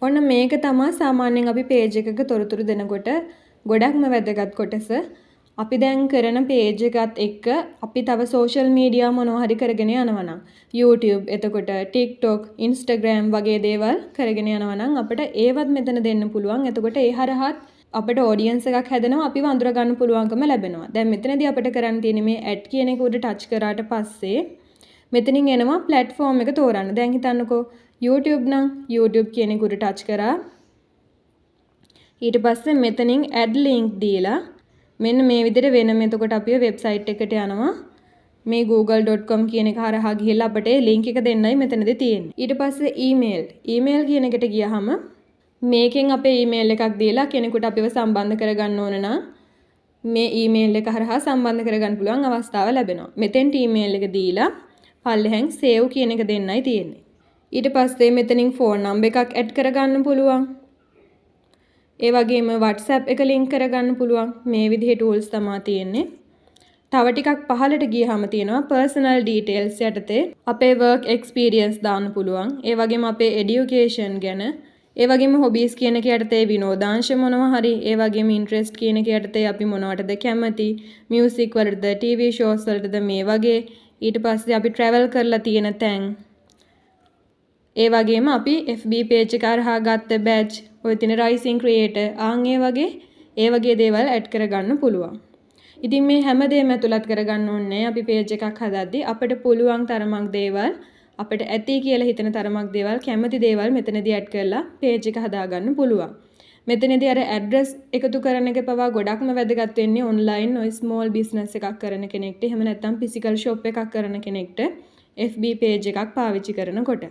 ඔන්න මේක තමයි සාමාන්‍යයෙන් අපි page එකක තොරතුරු දෙනකොට ගොඩක්ම වැදගත් කොටස. අපි දැන් කරන page එකත් එක්ක අපි තව social media මොනවා හරි කරගෙන යනවා නම් YouTube, එතකොට TikTok, Instagram වගේ දේවල් කරගෙන යනවා නම් අපිට ඒවත් මෙතන දෙන්න පුළුවන්. එතකොට ඒ හරහත් අපිට audience එකක් හැදෙනවා, අපිව අඳුර ගන්න පුළුවන්කම ලැබෙනවා. දැන් මෙතනදී අපිට කරන්න තියෙන්නේ මේ add කියන එක උඩ touch කරාට පස්සේ මෙතනින් එනවා platform එක තෝරන්න. දැන් හිතන්නකෝ YouTube නම් YouTube කියන එක උඩ touch කරා. ඊට පස්සේ මෙතනින් add link දීලා මෙන්න මේ විදිහට වෙනම එතකොට අපි වෙබ්සයිට් එකට යනවා. මේ google.com කියන එක හරහා ගිහිල්ලා අපිට link එක දෙන්නයි මෙතනදී තියෙන්නේ. ඊට පස්සේ email කියන එකට ගියහම මේකෙන් අපේ email එකක් දීලා කෙනෙකුට අපිව සම්බන්ධ කරගන්න ඕන නම් මේ email එක හරහා සම්බන්ධ කරගන්න පුළුවන් අවස්ථාව ලැබෙනවා. මෙතෙන්ට email එක දීලා පල්ලෙහෙන් save කියන එක දෙන්නයි තියෙන්නේ. ඊට පස්සේ මෙතනින් phone number එකක් add කරගන්න පුළුවන්. ඒ වගේම WhatsApp එක link කරගන්න පුළුවන්. මේ විදිහේ tools තමයි තියෙන්නේ. තව ටිකක් පහළට ගියහම තියෙනවා personal details යටතේ අපේ work experience දාන්න පුළුවන්. ඒ වගේම අපේ education ගැන, ඒ වගේම hobbies කියන එක යටතේ විනෝදාංශ මොනවා හරි, ඒ වගේම interest කියන එක යටතේ අපි මොනවටද කැමති, music වලටද, TV shows වලටද මේ වගේ. ඊට පස්සේ අපි travel කරලා තියෙන තැන්, ඒ වගේම අපි FB page එක හරහා ගත්ත badge, ඔය තියෙන rising creator ඒ වගේ දේවල් add කරගන්න පුළුවන්. ඉතින් මේ හැමදේම ඇතුළත් කරගන්න ඕනේ අපි page එකක් හදද්දී අපිට පුළුවන් තරමක් දේවල්, අපිට ඇති කියලා හිතන තරමක් දේවල්, කැමති දේවල් මෙතනදී add කරලා page එක හදාගන්න පුළුවන්. මෙතනදී අර address එකතු කරන එක පවා ගොඩක්ම වැදගත් වෙන්නේ online ඔය small business එකක් කරන කෙනෙක්ට, එහෙම නැත්නම් physical shop එකක් කරන කෙනෙක්ට FB page එකක් පාවිච්චි කරනකොට.